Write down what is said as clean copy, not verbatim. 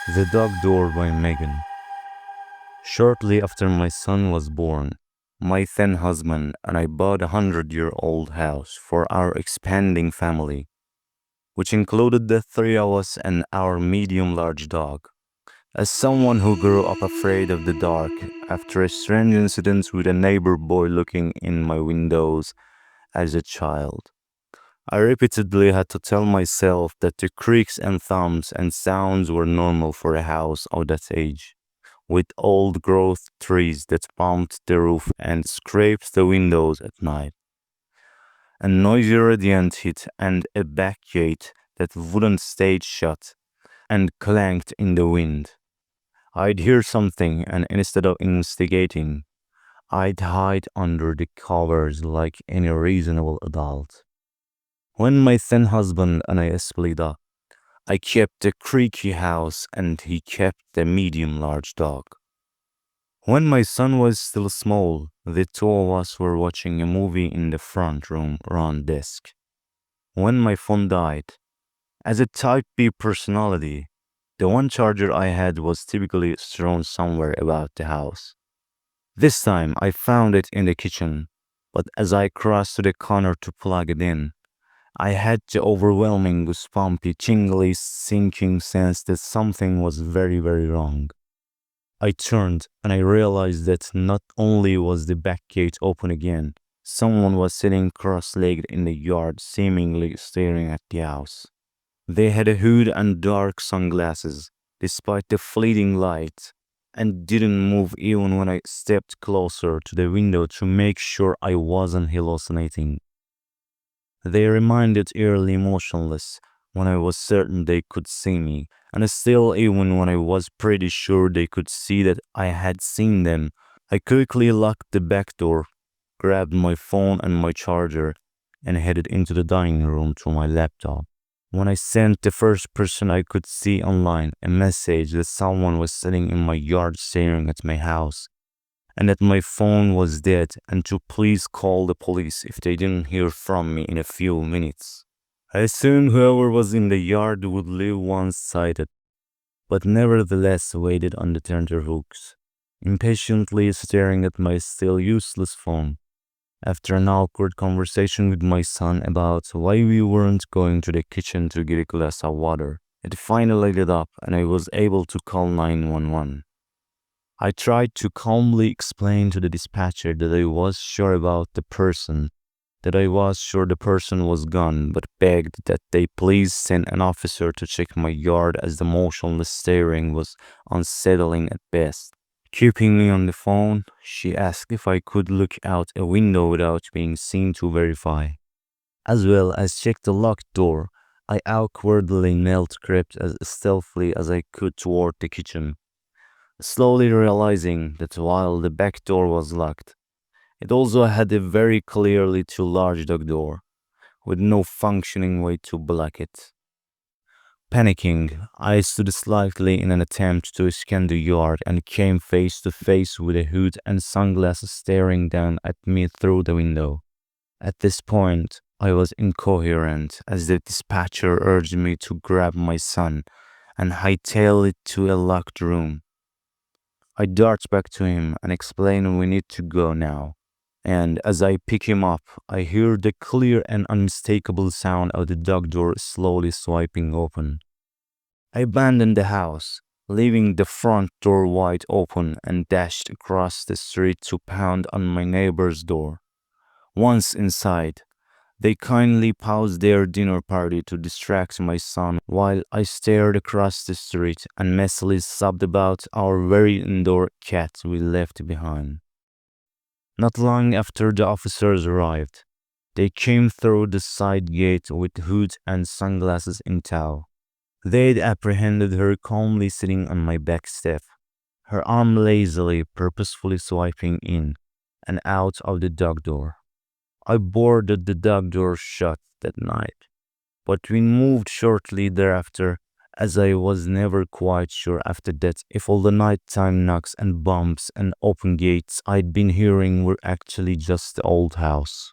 The Dog Door by Megan. Shortly after my son was born, my then husband and I bought a 100-year-old house for our expanding family, which included the three of us and our medium-large dog. As someone who grew up afraid of the dark after a strange incident with a neighbor boy looking in my windows as a child, I repeatedly had to tell myself that the creaks and thumps and sounds were normal for a house of that age, with old growth trees that bumped the roof and scraped the windows at night, a noisy radiant heat and a back gate that wouldn't stay shut and clanked in the wind. I'd hear something, and instead of investigating, I'd hide under the covers like any reasonable adult. When my then husband and I split up, I kept the creaky house and he kept the medium large dog. When my son was still small, the two of us were watching a movie in the front room round desk. When my phone died, as a type B personality, the one charger I had was typically thrown somewhere about the house. This time I found it in the kitchen, but as I crossed to the corner to plug it in, I had the overwhelming, goosebumpy, tingly, sinking sense that something was very, very wrong. I turned and I realized that not only was the back gate open again, someone was sitting cross-legged in the yard, seemingly staring at the house. They had a hood and dark sunglasses, despite the fleeting light, and didn't move even when I stepped closer to the window to make sure I wasn't hallucinating. They remained eerily motionless when I was certain they could see me, and still, even when I was pretty sure they could see that I had seen them, I quickly locked the back door, grabbed my phone and my charger, and headed into the dining room to my laptop. When I sent the first person I could see online a message that someone was sitting in my yard staring at my house, and that my phone was dead, and to please call the police if they didn't hear from me in a few minutes. I assumed whoever was in the yard would leave one-sided, but nevertheless waited on the tenterhooks, impatiently staring at my still useless phone. After an awkward conversation with my son about why we weren't going to the kitchen to get a glass of water, it finally lit up and I was able to call 911. I tried to calmly explain to the dispatcher that I was sure about the person, that I was sure the person was gone, but begged that they please send an officer to check my yard as the motionless staring was unsettling at best. Keeping me on the phone, she asked if I could look out a window without being seen to verify, as well as check the locked door. I awkwardly crept as stealthily as I could toward the kitchen, slowly realizing that while the back door was locked, it also had a very clearly too large dog door, with no functioning way to block it. Panicking, I stood slightly in an attempt to scan the yard and came face to face with a hood and sunglasses staring down at me through the window. At this point, I was incoherent as the dispatcher urged me to grab my son and hightail it to a locked room. I dart back to him and explain we need to go now. And as I pick him up, I hear the clear and unmistakable sound of the dog door slowly swiping open. I abandoned the house, leaving the front door wide open, and dashed across the street to pound on my neighbor's door. Once inside, they kindly paused their dinner party to distract my son while I stared across the street and messily sobbed about our very indoor cat we left behind. Not long after the officers arrived, they came through the side gate with hood and sunglasses in tow. They'd apprehended her calmly sitting on my back step, her arm lazily, purposefully swiping in and out of the dog door. I boarded the dog door shut that night, but we moved shortly thereafter, as I was never quite sure after that if all the nighttime knocks and bumps and open gates I'd been hearing were actually just the old house.